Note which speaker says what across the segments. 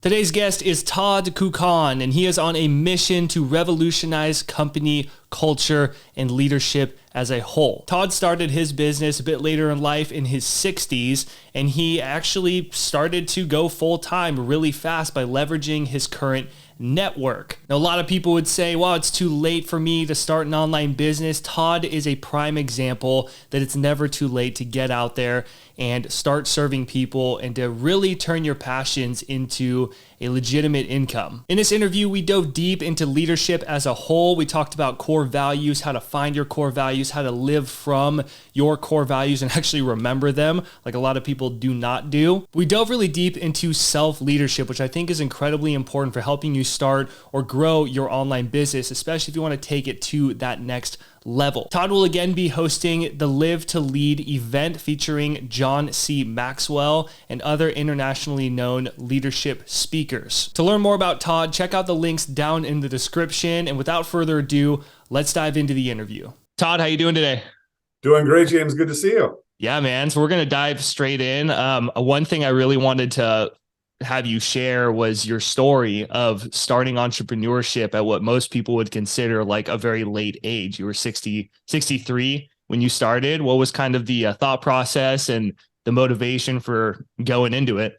Speaker 1: Today's guest is Todd Kuckkahn, and he is on a mission to revolutionize company culture and leadership as a whole. Todd started his business a bit later in life in his 60s, and he actually started to go full-time really fast by leveraging his current network. Now, a lot of people would say, well, it's too late for me to start an online business. Todd is a prime example that it's never too late to get out there and start serving people and to really turn your passions into a legitimate income. In this interview, we dove deep into leadership as a whole. We talked about core values, how to find your core values, how to live from your core values and actually remember them, like a lot of people do not do. We dove really deep into self-leadership, which I think is incredibly important for helping you start or grow your online business, especially if you want to take it to that next level. Todd will again be hosting the Live to Lead event featuring John Maxwell and other internationally known leadership speakers. To learn more about Todd, check out the links down in the description. And without further ado, let's dive into the interview. Todd, how you doing today?
Speaker 2: Doing great, James. Good to see you.
Speaker 1: Yeah, man. So we're going to dive straight in. One thing I really wanted to have you share was your story of starting entrepreneurship at what most people would consider like a very late age. You were 63 when you started. What was kind of the thought process and the motivation for going into it?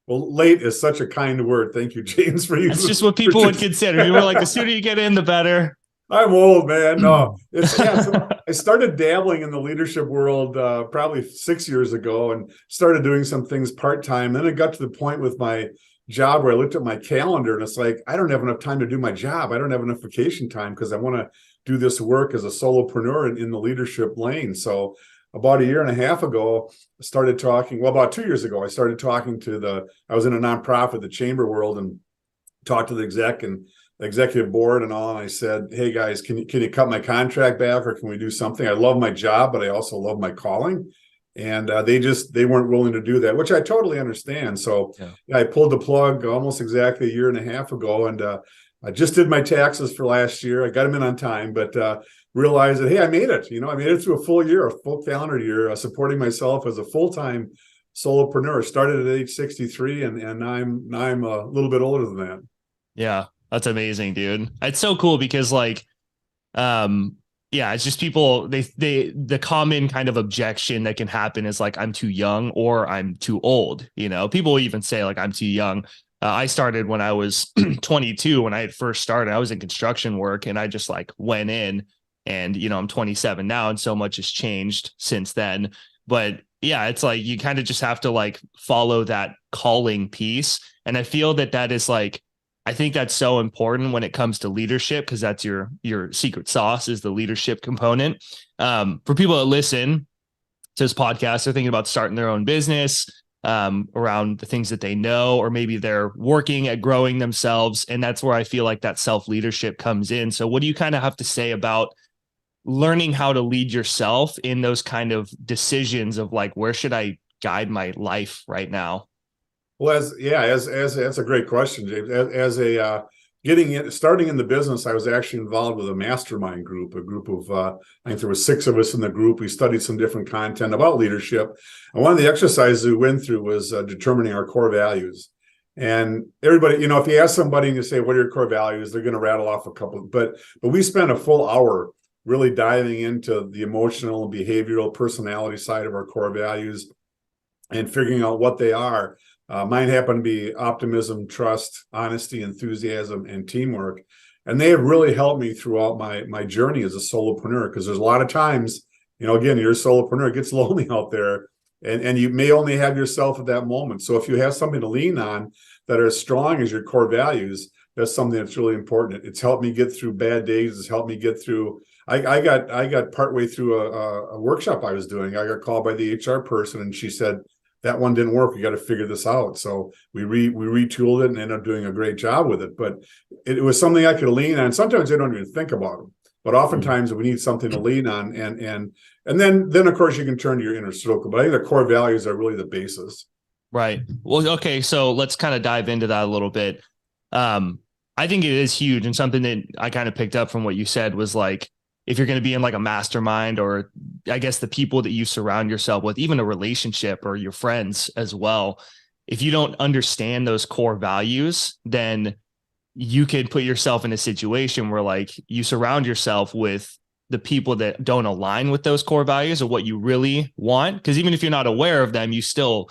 Speaker 2: Well, late is such a kind word. Thank you, James, for using.
Speaker 1: That's just what people would consider. You were like, the sooner you get in, the better.
Speaker 2: I'm old, man. No, so I started dabbling in the leadership world probably 6 years ago and started doing some things part-time. Then it got to the point with my job where I looked at my calendar and it's like, I don't have enough time to do my job. I don't have enough vacation time because I want to do this work as a solopreneur in the leadership lane. So about a year and a half ago, I started talking, about 2 years ago, I started talking to I was in a nonprofit, the chamber world, and talked to the executive board and all. And I said, hey guys, can you cut my contract back or can we do something? I love my job, but I also love my calling. And they weren't willing to do that, which I totally understand. So yeah, I pulled the plug almost exactly a year and a half ago. And I just did my taxes for last year. I got them in on time, but realized that, hey, I made it. I made it through a full calendar year, supporting myself as a full-time solopreneur. Started at age 63 and I'm a little bit older than that.
Speaker 1: Yeah. That's amazing, dude. It's so cool because it's just people, the common kind of objection that can happen is like, I'm too young or I'm too old. People even say like, I'm too young. I started when I was 22. When I had first started, I was in construction work and I just like went in and, I'm 27 now and so much has changed since then. But yeah, it's like, you kind of just have to like follow that calling piece. And I feel that is like, I think that's so important when it comes to leadership because that's your secret sauce is the leadership component. For people that listen to this podcast, they're thinking about starting their own business around the things that they know, or maybe they're working at growing themselves. And that's where I feel like that self-leadership comes in. So what do you kind of have to say about learning how to lead yourself in those kind of decisions of like, where should I guide my life right now?
Speaker 2: Well, as that's a great question, James. Starting in the business, I was actually involved with a mastermind group, a group of I think there were 6 of us in the group. We studied some different content about leadership, and one of the exercises we went through was determining our core values. And everybody, if you ask somebody and you say, "What are your core values?" they're going to rattle off a couple. But we spent a full hour really diving into the emotional and behavioral personality side of our core values and figuring out what they are. Mine happen to be optimism, trust, honesty, enthusiasm, and teamwork. And they have really helped me throughout my journey as a solopreneur, because there's a lot of times, again, you're a solopreneur, it gets lonely out there, and you may only have yourself at that moment. So if you have something to lean on that are as strong as your core values, that's something that's really important. It's helped me get through bad days. It's helped me get through. I got partway through a workshop I was doing. I got called by the HR person, and she said, that one didn't work. We got to figure this out. So we retooled it and ended up doing a great job with it. But it was something I could lean on. Sometimes I don't even think about them, but oftentimes we need something to lean on. And then of course you can turn to your inner circle. But I think the core values are really the basis.
Speaker 1: Right. Well, okay. So let's kind of dive into that a little bit. I think it is huge, and something that I kind of picked up from what you said was like, if you're going to be in like a mastermind, or I guess the people that you surround yourself with, even a relationship or your friends as well, if you don't understand those core values, then you could put yourself in a situation where like you surround yourself with the people that don't align with those core values or what you really want. Because even if you're not aware of them, you still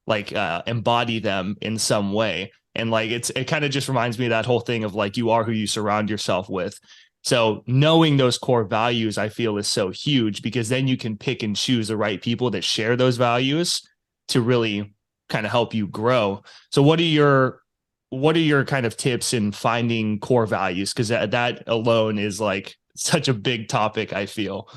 Speaker 1: like embody them in some way. And like it kind of just reminds me of that whole thing of like you are who you surround yourself with. So knowing those core values, I feel, is so huge, because then you can pick and choose the right people that share those values to really kind of help you grow. So what are your kind of tips in finding core values? Because that alone is like such a big topic, I feel.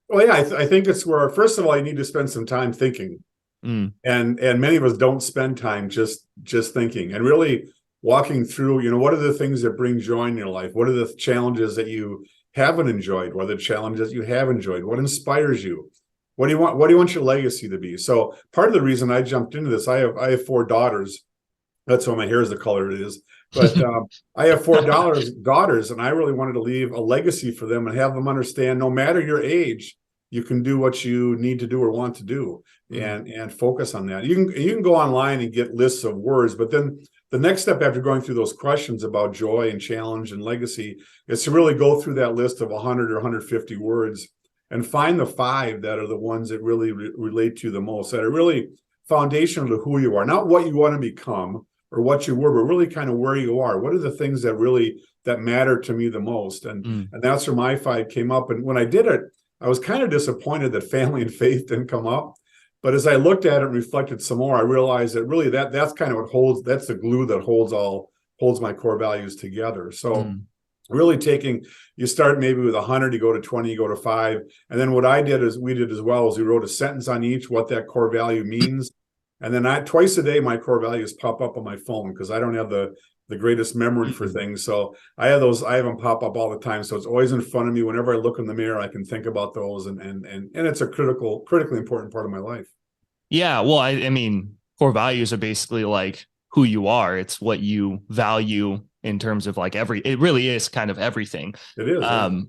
Speaker 2: Well, yeah, I think it's where, first of all, you need to spend some time thinking. And many of us don't spend time just thinking and really walking through, what are the things that bring joy in your life? What are the challenges that you haven't enjoyed? What are the challenges you have enjoyed? What inspires you? What do you want your legacy to be? So part of the reason I jumped into this, I have 4 daughters. That's why my hair is the color it is. But I have 4 daughters, and I really wanted to leave a legacy for them and have them understand, no matter your age, you can do what you need to do or want to do, and focus on that. You can go online and get lists of words, but then the next step after going through those questions about joy and challenge and legacy is to really go through that list of 100 or 150 words and find the 5 that are the ones that really relate to you the most, that are really foundational to who you are, not what you want to become or what you were, but really kind of where you are. What are the things that matter to me the most? And that's where my 5 came up. And when I did it, I was kind of disappointed that family and faith didn't come up. But as I looked at it and reflected some more, I realized that really that's kind of that's the glue that holds my core values together. So really you start maybe with 100, you go to 20, you go to 5. And then what we did as well is we wrote a sentence on each, what that core value means. And then twice a day, my core values pop up on my phone, because I don't have the greatest memory for things. So I have them pop up all the time. So it's always in front of me. Whenever I look in the mirror, I can think about those, and it's a critically important part of my life.
Speaker 1: Yeah. Well, I mean, core values are basically like who you are. It's what you value in terms of like it really is kind of everything.
Speaker 2: It is.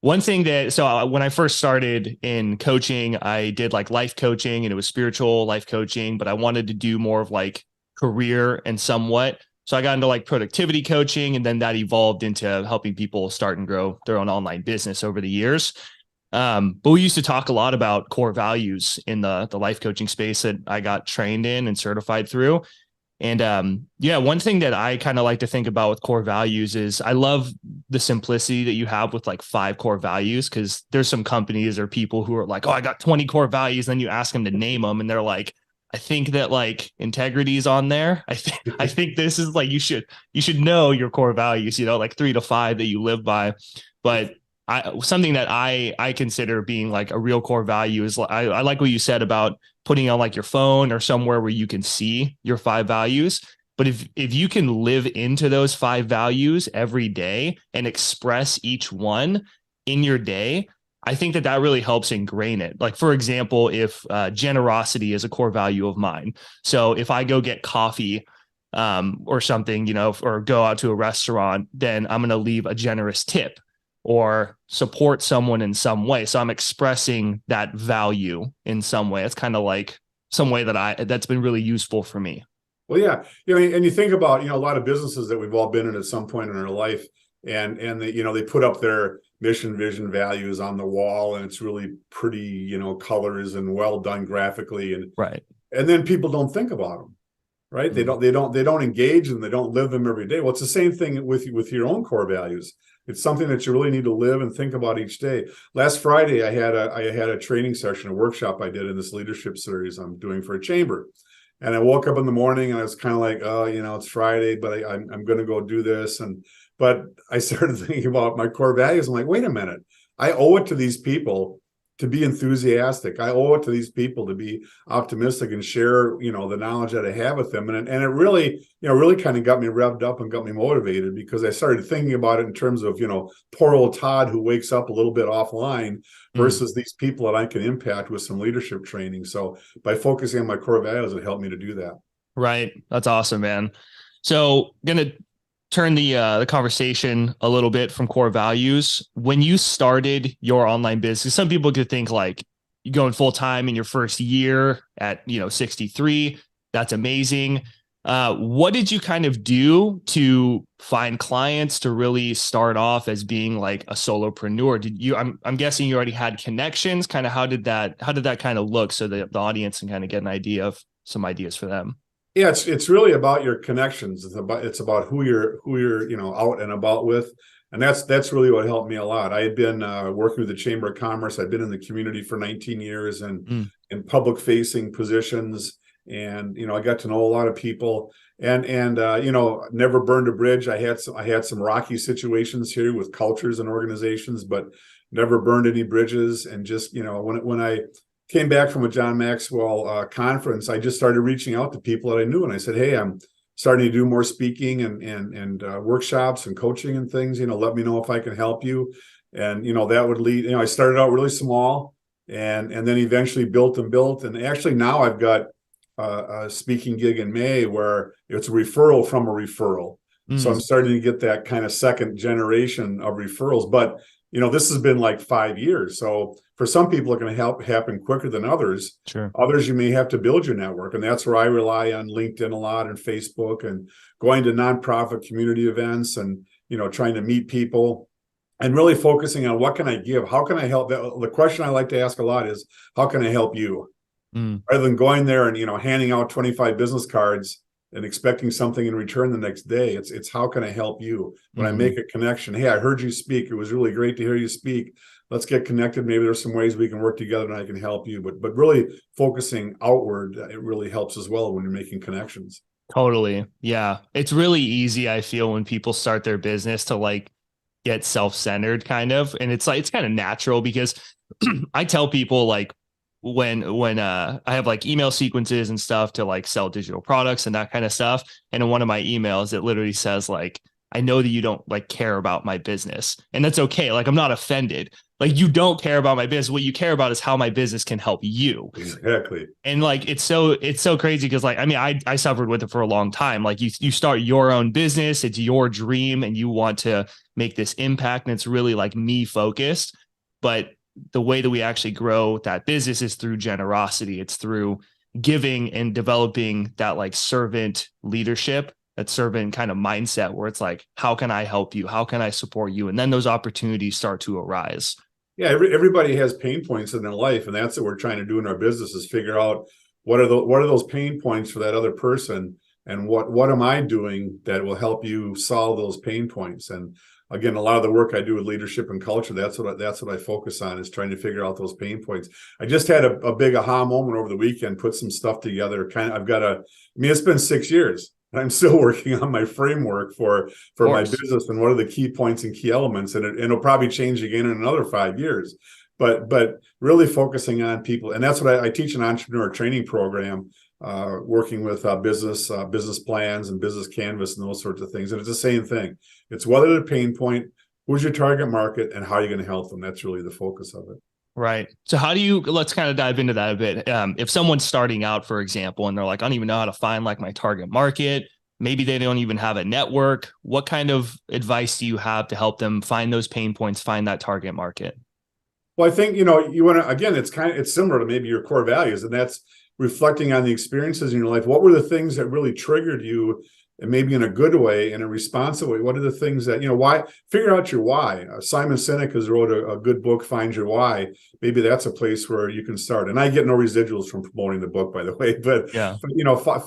Speaker 1: One thing when I first started in coaching, I did like life coaching, and it was spiritual life coaching, but I wanted to do more of like career and somewhat. So I got into like productivity coaching, and then that evolved into helping people start and grow their own online business over the years. But we used to talk a lot about core values in the life coaching space that I got trained in and certified through. And one thing that I kind of like to think about with core values is I love the simplicity that you have with like 5 core values, because there's some companies or people who are like, oh, I got 20 core values. Then you ask them to name them, and they're like, I think that like integrity is on there. I think this is like, you should know your core values, like 3 to 5 that you live by. But something that I consider being like a real core value is I like what you said about putting on like your phone or somewhere where you can see your 5 values. But if you can live into those 5 values every day and express each one in your day, I think that really helps ingrain it. Like, for example, if generosity is a core value of mine. So if I go get coffee or something, or go out to a restaurant, then I'm going to leave a generous tip or support someone in some way. So I'm expressing that value in some way. It's kind of like some way that's been really useful for me.
Speaker 2: Well, yeah. And you think about, a lot of businesses that we've all been in at some point in our life, and they put up their mission, vision, values on the wall, and it's really pretty, colors and well done graphically. And
Speaker 1: right.
Speaker 2: And then people don't think about them, right? Mm-hmm. They don't engage and they don't live them every day. Well, it's the same thing with your own core values. It's something that you really need to live and think about each day. Last Friday, I had a training session, a workshop I did in this leadership series I'm doing for a chamber. And I woke up in the morning and I was kind of like, oh, it's Friday, but I'm going to go do this. But I started thinking about my core values. I'm like, wait a minute. I owe it to these people to be enthusiastic. I owe it to these people to be optimistic and share, the knowledge that I have with them. And it really, really kind of got me revved up and got me motivated, because I started thinking about it in terms of, poor old Todd who wakes up a little bit offline versus these people that I can impact with some leadership training. So by focusing on my core values, it helped me to do that.
Speaker 1: Right. That's awesome, man. So gonna turn the conversation a little bit from core values. When you started your online business, some people could think like you going full time in your first year at 63. That's amazing. What did you kind of do to find clients to really start off as being like a solopreneur? Did you, I'm guessing you already had connections. Kind of how did that kind of look so that the audience can kind of get an idea of some ideas for them?
Speaker 2: Yeah, it's really about your connections. It's about who you're out and about with, and that's really what helped me a lot. I had been working with the Chamber of Commerce. I'd been in the community for 19 years and in public facing positions, and I got to know a lot of people. And never burned a bridge. I had some rocky situations here with cultures and organizations, but never burned any bridges. And just when I came back from a John Maxwell conference, I just started reaching out to people that I knew, and I said, "Hey, I'm starting to do more speaking and workshops and coaching and things. Let me know if I can help you." And that would lead. I started out really small, and then eventually built and built. And actually now I've got a speaking gig in May where it's a referral from a referral. So I'm starting to get that kind of second generation of referrals, but this has been like 5 years. So for some people, it's going to happen quicker than others.
Speaker 1: Sure.
Speaker 2: Others, you may have to build your network. And that's where I rely on LinkedIn a lot and Facebook and going to nonprofit community events and, trying to meet people and really focusing on what can I give? How can I help? The question I like to ask a lot is, how can I help you? Rather than going there and, handing out 25 business cards and expecting something in return the next day. It's how can I help you? When I make a connection, hey, I heard you speak. It was really great to hear you speak. Let's get connected. Maybe there's some ways we can work together and I can help you. But really focusing outward, it really helps as well when you're making connections.
Speaker 1: Totally. Yeah. It's really easy, I feel, when people start their business to like get self-centered kind of. And it's like, it's kind of natural because I tell people like, when I have like email sequences and stuff to like sell digital products and that kind of stuff. And in one of my emails, it literally says like, I know that you don't like care about my business, and that's okay. Like, I'm not offended. Like, you don't care about my business. What you care about is how my business can help you.
Speaker 2: Exactly.
Speaker 1: And like, it's so crazy. Cause like, I mean, I suffered with it for a long time. Like you start your own business, it's your dream and you want to make this impact. And it's really like me focused, but the way that we actually grow that business is through generosity. It's through giving and developing that like servant leadership, that servant kind of mindset where it's like, how can I help you? How can I support you? And then those opportunities start to arise.
Speaker 2: Yeah, everybody has pain points in their life, and that's what we're trying to do in our business is figure out what are those pain points for that other person, and what am I doing that will help you solve those pain points. And again, a lot of the work I do with leadership and culture, that's what I focus on, is trying to figure out those pain points. I just had a big aha moment over the weekend, put some stuff together. It's been 6 years. I'm still working on my framework for my business and what are the key points and key elements. And it'll probably change again in another 5 years. But really focusing on people. And that's what I teach an entrepreneur training program, working with business plans and business canvas and those sorts of things. And it's the same thing. It's what are the pain point, who's your target market, and how are you going to help them? That's really the focus of it.
Speaker 1: Right. So let's kind of dive into that a bit. If someone's starting out, for example, and they're like, I don't even know how to find like my target market, maybe they don't even have a network. What kind of advice do you have to help them find those pain points, find that target market?
Speaker 2: Well, I think, you want to, again, it's similar to maybe your core values, and that's reflecting on the experiences in your life. What were the things that really triggered you, and maybe in a good way, in a responsive way? What are the things that, why? Figure out your why. Simon Sinek has wrote a good book, Find Your Why. Maybe that's a place where you can start. And I get no residuals from promoting the book, by the way. But,
Speaker 1: yeah.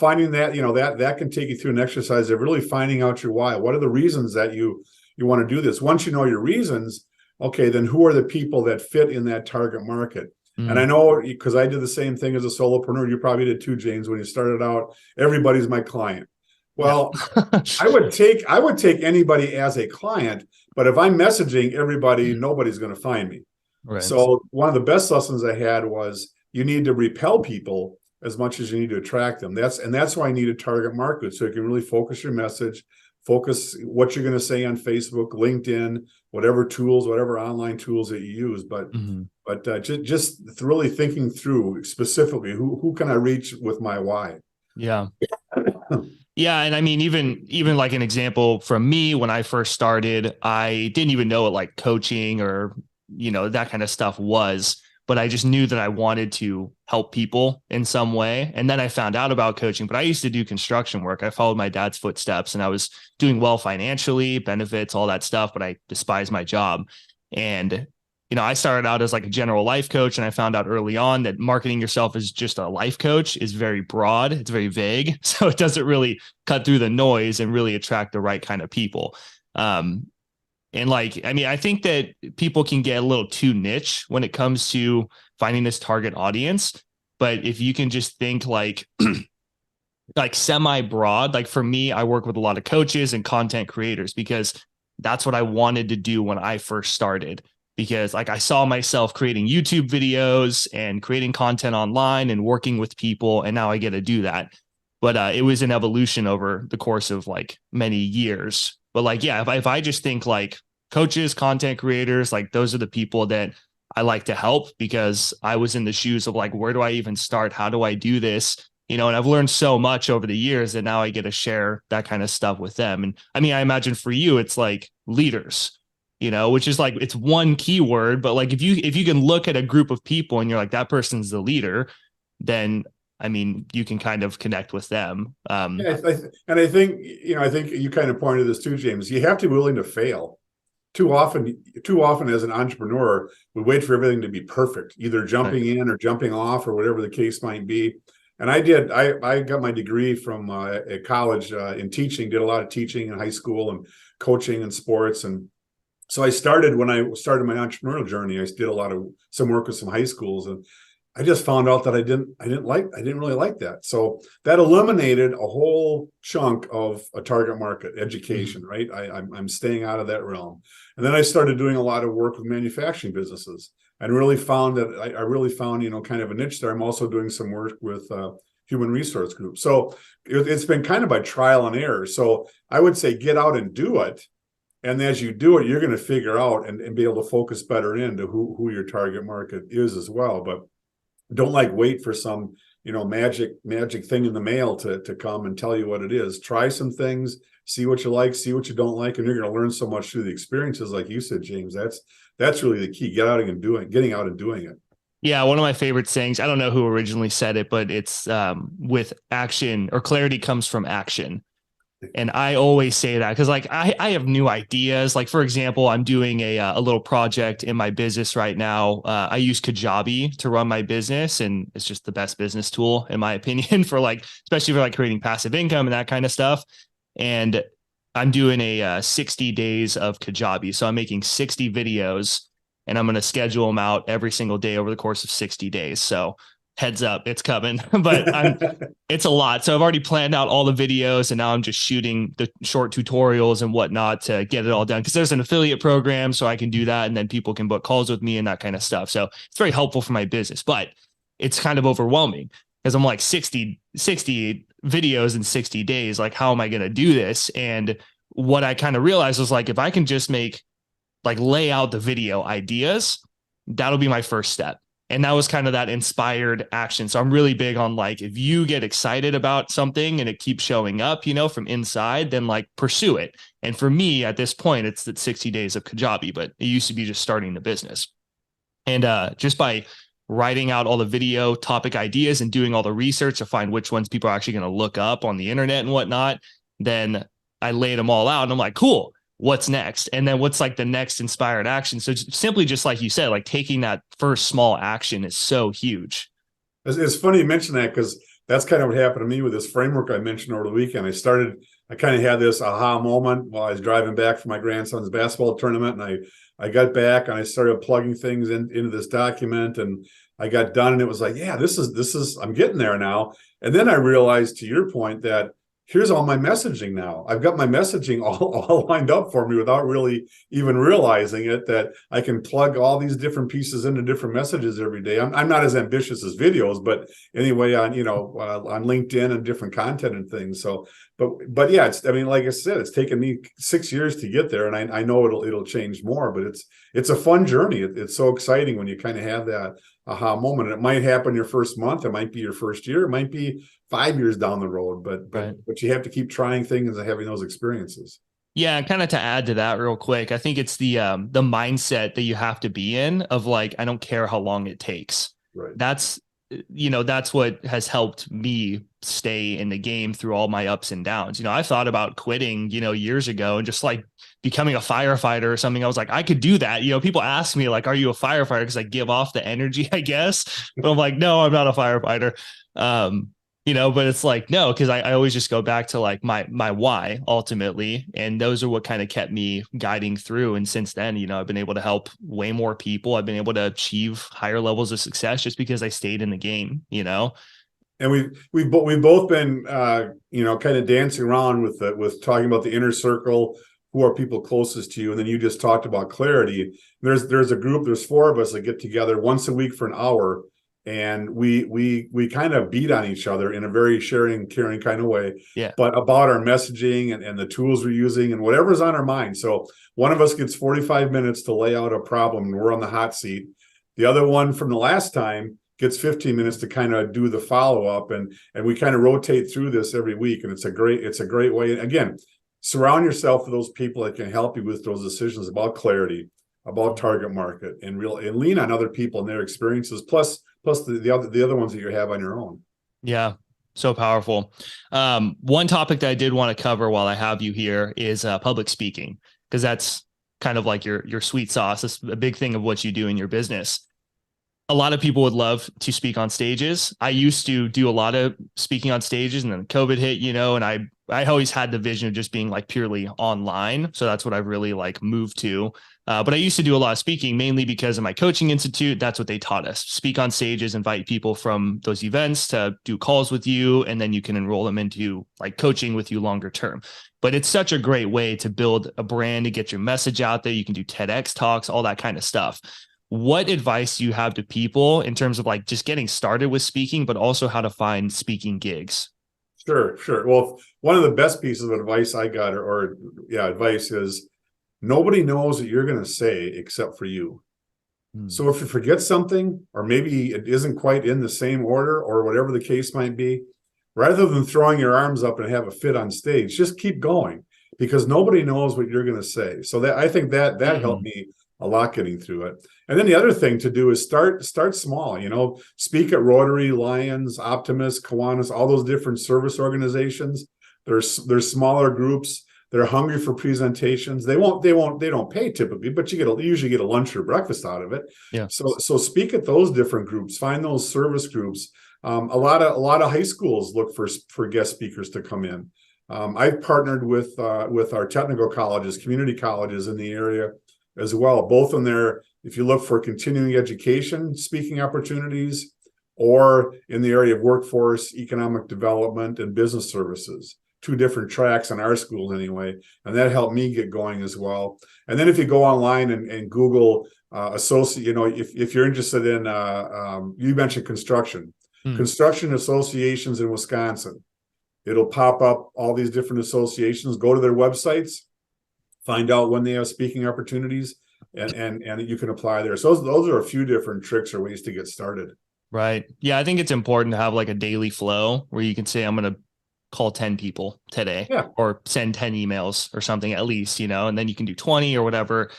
Speaker 2: Finding that, that can take you through an exercise of really finding out your why. What are the reasons that you want to do this? Once you know your reasons, okay, then who are the people that fit in that target market? And I know, because I did the same thing as a solopreneur. You probably did too, James. When you started out, everybody's my client. Well, I would take anybody as a client, but if I'm messaging everybody, nobody's going to find me. Right. So one of the best lessons I had was you need to repel people as much as you need to attract them. That's why I need a target market, so you can really focus your message, focus what you're going to say on Facebook, LinkedIn, whatever online tools that you use. But just really thinking through specifically who can I reach with my why.
Speaker 1: Yeah. Yeah. And I mean, even like an example from me, when I first started, I didn't even know what like coaching or, that kind of stuff was. but I just knew that I wanted to help people in some way. And then I found out about coaching, but I used to do construction work. I followed my dad's footsteps and I was doing well financially, benefits, all that stuff, but I despised my job. And I started out as like a general life coach, and I found out early on that marketing yourself as just a life coach is very broad. It's very vague. So it doesn't really cut through the noise and really attract the right kind of people. And I think that people can get a little too niche when it comes to finding this target audience. But if you can just think like semi broad, like for me, I work with a lot of coaches and content creators because that's what I wanted to do when I first started. Because like I saw myself creating YouTube videos and creating content online and working with people, and now I get to do that. But it was an evolution over the course of like many years. But like, yeah, if I just think like coaches, content creators, like those are the people that I like to help, because I was in the shoes of like, where do I even start? How do I do this? And I've learned so much over the years that now I get to share that kind of stuff with them. And I imagine for you, it's like leaders, which is like, it's one keyword, but like, if you can look at a group of people and you're like, that person's the leader, then you can kind of connect with them.
Speaker 2: Yeah, I think you kind of pointed this too, James. You have to be willing to fail. Too often as an entrepreneur, we wait for everything to be perfect, either jumping in or jumping off or whatever the case might be. And I got my degree from at college in teaching, did a lot of teaching in high school and coaching and sports. And so when I started my entrepreneurial journey, I did some work with some high schools, and I just found out that I didn't really like that. So that eliminated a whole chunk of a target market education, right? I'm staying out of that realm. And then I started doing a lot of work with manufacturing businesses, and really found that I really found, kind of a niche there. I'm also doing some work with human resource groups. So it's been kind of by trial and error. So I would say get out and do it. And as you do it, you're going to figure out and be able to focus better into who your target market is as well. But don't wait for some, magic thing in the mail to come and tell you what it is. Try some things, see what you like, see what you don't like, and you're going to learn so much through the experiences. Like you said, James, that's really the key. Getting out and doing it.
Speaker 1: Yeah, one of my favorite sayings, I don't know who originally said it, but it's with action, or clarity comes from action. And I always say that because like I have new ideas. Like, for example, I'm doing a little project in my business right now. I use Kajabi to run my business, and it's just the best business tool in my opinion for especially for creating passive income and that kind of stuff. And I'm doing a 60 days of Kajabi. So I'm making 60 videos, and I'm going to schedule them out every single day over the course of 60 days. So heads up, it's coming, but it's a lot. So I've already planned out all the videos, and now I'm just shooting the short tutorials and whatnot to get it all done. Cause there's an affiliate program, so I can do that. And then people can book calls with me and that kind of stuff. So it's very helpful for my business, but it's kind of overwhelming because I'm like 60 videos in 60 days. Like, how am I going to do this? And what I kind of realized was if I can just lay out the video ideas, that'll be my first step. And that was kind of that inspired action. So I'm really big on if you get excited about something and it keeps showing up, from inside, then pursue it. And for me at this point, it's that 60 days of Kajabi, but it used to be just starting the business. And just by writing out all the video topic ideas and doing all the research to find which ones people are actually going to look up on the internet and whatnot, then I laid them all out and I'm like, cool. What's next? And then what's the next inspired action? So simply just like you said, taking that first small action is so huge.
Speaker 2: It's funny you mention that, because that's kind of what happened to me with this framework I mentioned over the weekend. I kind of had this aha moment while I was driving back from my grandson's basketball tournament. And I got back and I started plugging things into this document, and I got done, and it was yeah, this is, I'm getting there now. And then I realized, to your point, that here's all my messaging now. I've got my messaging all lined up for me without really even realizing it, that I can plug all these different pieces into different messages every day. I'm not as ambitious as videos, but anyway, on LinkedIn and different content and things. So, but yeah, like I said, it's taken me 6 years to get there, and I know it'll change more, but it's a fun journey. It's so exciting when you kind of have that aha moment. And it might happen your first month, it might be your first year, it might be 5 years down the road, but you have to keep trying things and having those experiences.
Speaker 1: Yeah, and kind of to add to that real quick, I think it's the mindset that you have to be in of like, I don't care how long it takes.
Speaker 2: Right.
Speaker 1: That's that's what has helped me stay in the game through all my ups and downs. I thought about quitting, years ago and just like becoming a firefighter or something. I was like, I could do that. People ask me like, are you a firefighter? Because I give off the energy, I guess. But I'm like, no, I'm not a firefighter. Um, but it's like, no, because I always just go back to like my why ultimately. And those are what kind of kept me guiding through. And since then, I've been able to help way more people. I've been able to achieve higher levels of success just because I stayed in the game.
Speaker 2: And we've both been kind of dancing around with talking about the inner circle, who are people closest to you, and then you just talked about clarity. There's a group, there's four of us that get together once a week for an hour, and we kind of beat on each other in a very sharing, caring kind of way.
Speaker 1: Yeah.
Speaker 2: But about our messaging and the tools we're using and whatever's on our mind. So one of us gets 45 minutes to lay out a problem, and we're on the hot seat. The other one from the last time gets 15 minutes to kind of do the follow-up, and we kind of rotate through this every week. And it's a great way. And again, surround yourself with those people that can help you with those decisions about clarity, about target market, and lean on other people and their experiences, plus the other ones that you have on your own.
Speaker 1: Yeah. So powerful. One topic that I did want to cover while I have you here is public speaking, because that's kind of like your sweet sauce. It's a big thing of what you do in your business. A lot of people would love to speak on stages. I used to do a lot of speaking on stages, and then COVID hit, and I always had the vision of just being like purely online. So that's what I've really like moved to. But I used to do a lot of speaking, mainly because of my coaching institute. That's what they taught us. Speak on stages, invite people from those events to do calls with you, and then you can enroll them into like coaching with you longer term. But it's such a great way to build a brand, to get your message out there. You can do TEDx talks, all that kind of stuff. What advice do you have to people in terms of like just getting started with speaking, but also how to find speaking gigs?
Speaker 2: Sure. Well, one of the best pieces of advice I got, advice is nobody knows what you're going to say except for you. So if you forget something, or maybe it isn't quite in the same order, or whatever the case might be, rather than throwing your arms up and have a fit on stage, just keep going, because nobody knows what you're going to say. So I think that helped me a lot getting through it. And then the other thing to do is start small, speak at Rotary, Lions, Optimus, Kiwanis, all those different service organizations. There's smaller groups. They're hungry for presentations. They don't pay typically, but you usually get a lunch or breakfast out of it.
Speaker 1: Yeah.
Speaker 2: So speak at those different groups, find those service groups. A lot of high schools look for guest speakers to come in. I've partnered with our technical colleges, community colleges in the area as well, both in there, if you look for continuing education, speaking opportunities, or in the area of workforce, economic development, and business services. Two different tracks in our schools anyway, and that helped me get going as well. And then if you go online and Google associate, if you're interested in, you mentioned construction associations in Wisconsin, it'll pop up all these different associations. Go to their websites, find out when they have speaking opportunities, and you can apply there. So those are a few different tricks or ways to get started.
Speaker 1: Right. Yeah, I think it's important to have like a daily flow where you can say, I'm going to call 10 people today, or send 10 emails or something at least, and then you can do 20 or whatever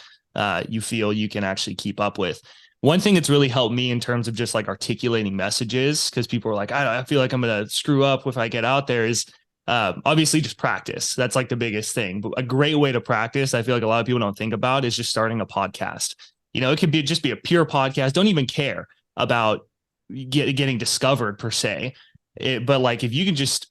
Speaker 1: you feel you can actually keep up with. One thing that's really helped me in terms of just like articulating messages, because people are like, I feel like I'm going to screw up if I get out there, is obviously just practice. That's like the biggest thing. But a great way to practice, I feel like a lot of people don't think about, is just starting a podcast. It could just be a pure podcast. Don't even care about getting discovered per se. But like, if you can just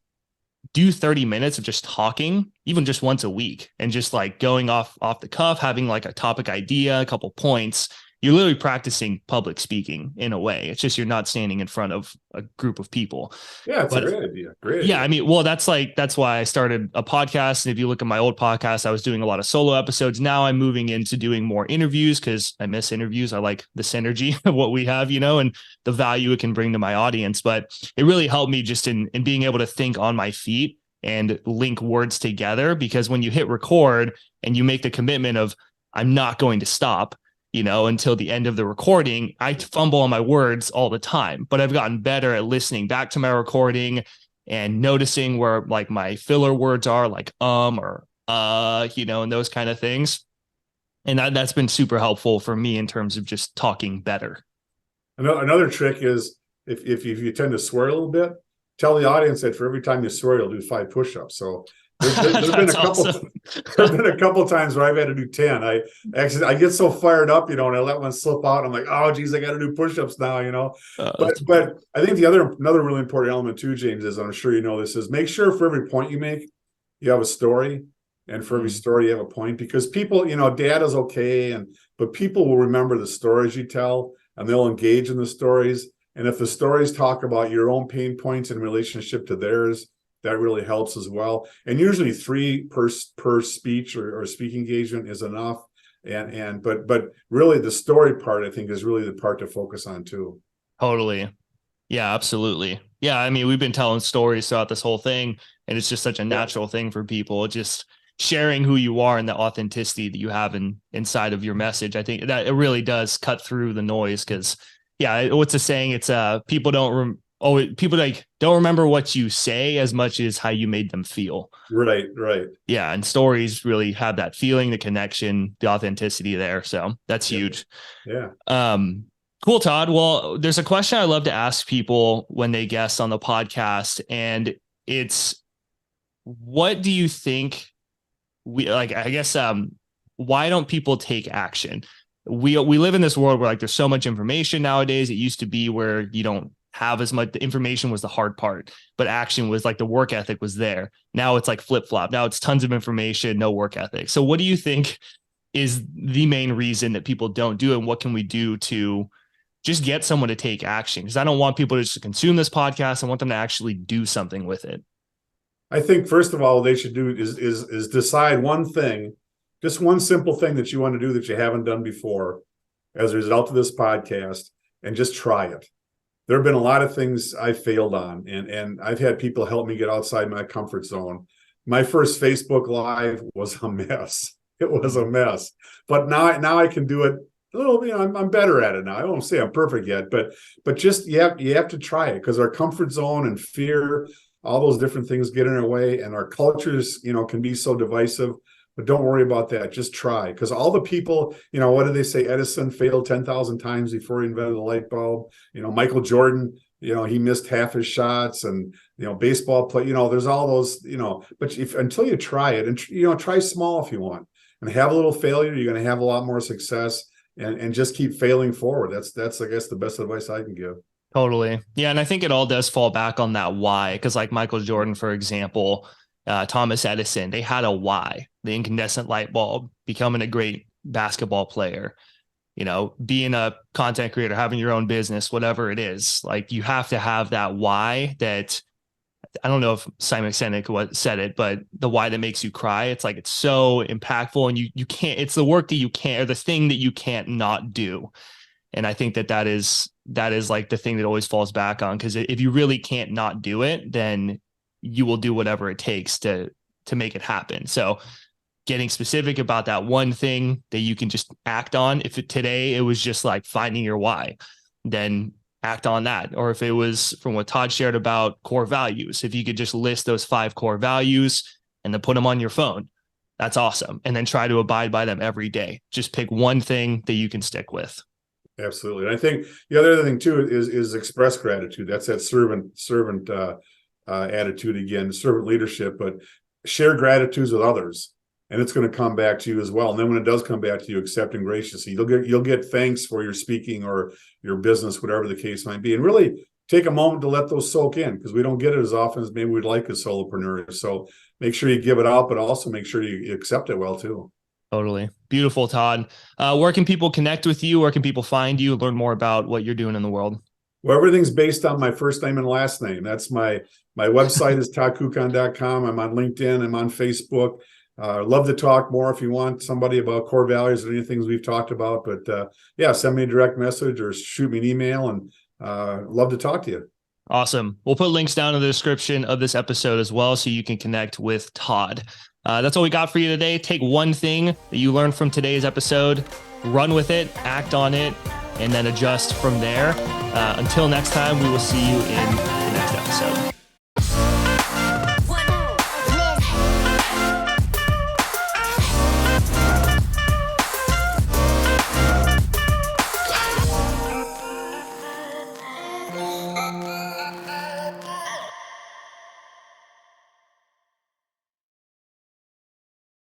Speaker 1: do 30 minutes of just talking, even just once a week, and just like going off the cuff, having like a topic idea, a couple points, you're literally practicing public speaking in a way. It's just, you're not standing in front of a group of people.
Speaker 2: Yeah, it's a great idea.
Speaker 1: Yeah. I mean, well, that's why I started a podcast. And if you look at my old podcast, I was doing a lot of solo episodes. Now I'm moving into doing more interviews, because I miss interviews. I like the synergy of what we have, and the value it can bring to my audience. But it really helped me just in being able to think on my feet and link words together, because when you hit record and you make the commitment of, I'm not going to stop, until the end of the recording, I fumble on my words all the time, but I've gotten better at listening back to my recording and noticing where like my filler words are, like or and those kind of things. And that's been super helpful for me in terms of just talking better.
Speaker 2: Another trick is if you tend to swear a little bit, tell the audience that for every time you swear, you'll do 5 push-ups. So there's been a couple. Awesome. There's been a couple times where I've had to do 10. I get so fired up, and I let one slip out. I'm like, oh geez, I got to do push-ups now, But I think another really important element too, James, is, I'm sure you know this, is make sure for every point you make, you have a story, and for every story you have a point, because people, data's okay, but people will remember the stories you tell, and they'll engage in the stories. And if the stories talk about your own pain points in relationship to theirs, that really helps as well. And usually 3 per speech or speaking engagement is enough. But really the story part, I think, is really the part to focus on too.
Speaker 1: Totally. Yeah, absolutely. Yeah. I mean, we've been telling stories throughout this whole thing, and it's just such a natural thing for people, just sharing who you are and the authenticity that you have inside of your message. I think that it really does cut through the noise, because what's the saying? It's people don't remember what you say as much as how you made them feel.
Speaker 2: Right.
Speaker 1: Yeah. And stories really have that feeling, the connection, the authenticity there. So that's huge.
Speaker 2: Yeah.
Speaker 1: Cool, Todd. Well, there's a question I love to ask people when they guest on the podcast, and it's, what do you think why don't people take action? We live in this world where there's so much information nowadays. It used to be where you don't have as much. The information was the hard part, but action was the work ethic was there. Now it's flip-flop. Now it's tons of information, no work ethic. So what do you think is the main reason that people don't do it? And what can we do to just get someone to take action? Because I don't want people to just consume this podcast. I want them to actually do something with it.
Speaker 2: I think first of all, what they should do is decide one thing, just one simple thing that you want to do that you haven't done before as a result of this podcast, and just try it. There have been a lot of things I failed on, and I've had people help me get outside my comfort zone. My first Facebook Live was a mess. It was a mess. But now I can do it a little, I'm better at it now. I won't say I'm perfect yet, but just you have to try it, because our comfort zone and fear, all those different things get in our way, and our cultures, can be so divisive. But don't worry about that. Just try, because all the people, what do they say? Edison failed 10,000 times before he invented the light bulb. Michael Jordan, he missed half his shots, and baseball play. There's all those. But until you try it, and try small if you want, and have a little failure, you're going to have a lot more success, and just keep failing forward. That's I guess the best advice I can give.
Speaker 1: Totally. Yeah. And I think it all does fall back on that why, because Michael Jordan, for example, Thomas Edison, they had a why, the incandescent light bulb, becoming a great basketball player, being a content creator, having your own business, whatever it is. You have to have that why that, I don't know if Simon Sinek said it, but the why that makes you cry. It's it's so impactful, and you can't, it's the work that you can't, or the thing that you can't not do. And I think that is the thing that always falls back on, because if you really can't not do it, then you will do whatever it takes to make it happen. So getting specific about that one thing that you can just act on. If today it was just finding your why, then act on that. Or if it was from what Todd shared about core values, if you could just list those 5 core values and then put them on your phone, that's awesome. And then try to abide by them every day. Just pick one thing that you can stick with.
Speaker 2: Absolutely. And I think the other thing too is express gratitude. That's that servant attitude again, servant leadership, but share gratitudes with others, and it's going to come back to you as well. And then when it does come back to you, accept and graciously, you'll get thanks for your speaking or your business, whatever the case might be. And really take a moment to let those soak in, because we don't get it as often as maybe we'd like as solopreneurs. So make sure you give it out, but also make sure you accept it well too.
Speaker 1: Totally. Beautiful, Todd. Where can people connect with you? Where can people find you, learn more about what you're doing in the world?
Speaker 2: Well, everything's based on my first name and last name. That's my website is toddkuckkahn.com. I'm on LinkedIn. I'm on Facebook. Love to talk more if you want somebody about core values or any things we've talked about. But send me a direct message or shoot me an email, and love to talk to you.
Speaker 1: Awesome. We'll put links down in the description of this episode as well, so you can connect with Todd. That's all we got for you today. Take one thing that you learned from today's episode, run with it, act on it, and then adjust from there. Until next time, we will see you in the next episode.